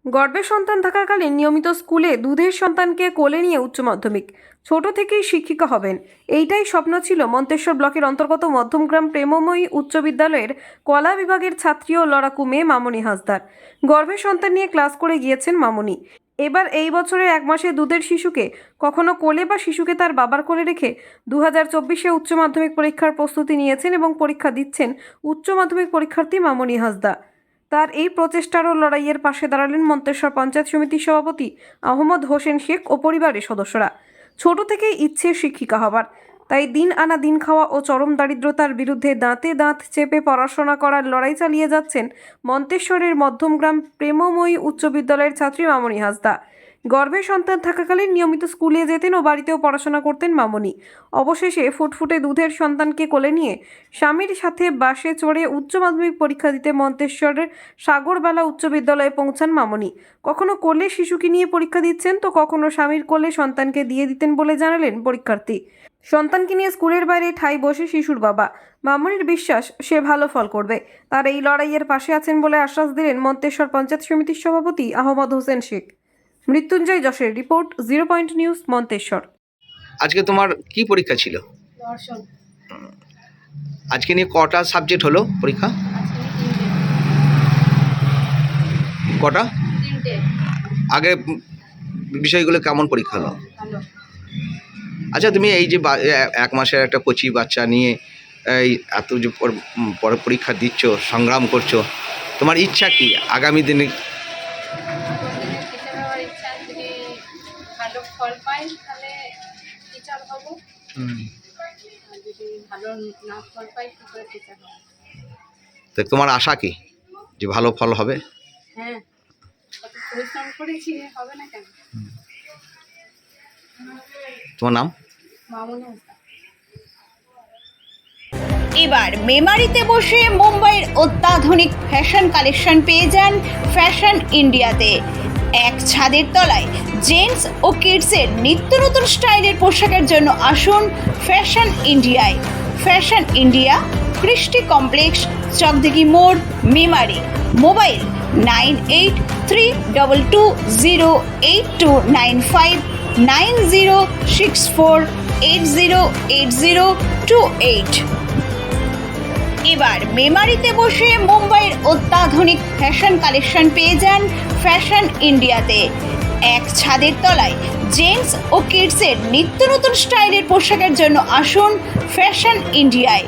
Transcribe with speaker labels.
Speaker 1: গর্ভে সন্তান থাকাকালীন নিয়মিত স্কুলে দুধের সন্তানকে কোলে নিয়ে উচ্চ মাধ্যমিক। ছোট থেকেই শিক্ষিকা হবেন, এইটাই স্বপ্ন ছিল মন্তেশ্বর ব্লকের অন্তর্গত মধ্যমগ্রাম প্রেমময়ী উচ্চ বিদ্যালয়ের কলা বিভাগের ছাত্রী ও লড়াকু মেয়ে মামনি হাসদার। গর্ভে সন্তান নিয়ে ক্লাস করে গিয়েছেন মামনি। এবার এই বছরের 1 মাসে দুধের শিশুকে কখনো কোলে বা শিশুকে তার বাবার কোলে রেখে 2024-এ উচ্চ মাধ্যমিক পরীক্ষার প্রস্তুতি নিয়েছেন এবং পরীক্ষা দিচ্ছেন উচ্চ মাধ্যমিক পরীক্ষার্থী মামনি হাসদা। তার এই প্রচেষ্টার ও লড়াইয়ের পাশে দাঁড়ালেন মন্তেশ্বর পঞ্চায়েত সমিতির সভাপতি আহমদ হোসেন শেখ ও পরিবারের সদস্যরা। ছোট থেকেই ইচ্ছে শিক্ষিকা হবার, তাই দিন আনা দিন খাওয়া ও চরম দারিদ্রতার বিরুদ্ধে দাঁতে দাঁত চেপে পড়াশোনা করার লড়াই চালিয়ে যাচ্ছেন মন্তেশ্বরের মধ্যমগ্রাম প্রেমময়ী উচ্চ বিদ্যালয়ের ছাত্রী মামনি হাসদা। গর্ভে সন্তান থাকাকালীন নিয়মিত স্কুলে যেতেন ও বাড়িতেও পড়াশোনা করতেন মামনি। অবশেষে ফুটফুটে দুধের সন্তানকে কোলে নিয়ে স্বামীর সাথে বাসে চড়ে উচ্চ মাধ্যমিক পরীক্ষা দিতে মন্তেশ্বরের সাগরবালা উচ্চ বিদ্যালয়ে পৌঁছান মামনি। কখনো কোলে শিশুকে নিয়ে পরীক্ষা দিচ্ছেন তো কখনো স্বামীর কোলে সন্তানকে দিয়ে দিতেন বলে জানালেন পরীক্ষার্থী। সন্তানকে নিয়ে স্কুলের বাইরে ঠাঁই বসে শিশুর বাবা। মামনির বিশ্বাস সে ভালো ফল করবে। তার এই লড়াইয়ের পাশে আছেন বলে আশ্বাস দিলেন মন্তেশ্বর পঞ্চায়েত সমিতির সভাপতি আহমদ হোসেন শেখ। মৃত্যুঞ্জয় যশের রিপোর্ট, 0 পয়েন্ট নিউজ, মন্তেশ্বর।
Speaker 2: আজকে তোমার কি পরীক্ষা ছিল?
Speaker 3: দর্শন।
Speaker 2: আজকে নিয়ে কটা সাবজেক্ট হলো পরীক্ষা? কটা?
Speaker 3: 3টে।
Speaker 2: আগে বিষয়গুলো কেমন পরীক্ষা হলো?
Speaker 3: ভালো।
Speaker 2: আচ্ছা, তুমি এই যে 1 মাসের একটা কচি বাচ্চা নিয়ে এই এত যে পরে পরীক্ষা দিচ্ছ, সংগ্রাম করছো, তোমার ইচ্ছা কি আগামী দিনে?
Speaker 3: টিচার হওয়ার ইচ্ছা, যদি ভালো ফল পাই তাহলে টিচার হব। আর যদি ভালো না ফল পাই কী করে টিচার হব?
Speaker 2: তো তোমার আশা কি যে ভালো ফল হবে?
Speaker 3: হ্যাঁ, কত পরিশ্রম করেছি, হবে না কেন?
Speaker 2: তোমার নাম?
Speaker 3: মামনি হাসদা।
Speaker 4: এবার মেমারিতে বসে মুম্বাইয়ের অত্যাধুনিক ফ্যাশন কালেকশন পেয়ে যান ফ্যাশন ইন্ডিয়াতে। এক ছাদের তলায় জেন্টস ও কিডসের নিত্য নতুন স্টাইলের পোশাকের জন্য আসুন ফ্যাশন ইন্ডিয়ায়। ফ্যাশন ইন্ডিয়া, কৃষ্টি কমপ্লেক্স, চকদিঘি মোড়, মেমারি। মোবাইল 9832208295 9064808028। এবার মেমারিতে বসে মুম্বাইয়ের অত্যাধুনিক ফ্যাশন কালেকশন পেয়ে যান ফ্যাশন ইন্ডিয়াতে। এক ছাদের তলায় জেন্টস ও কিডসের নিত্য নতুন স্টাইলের পোশাকের জন্য আসুন ফ্যাশন ইন্ডিয়ায়।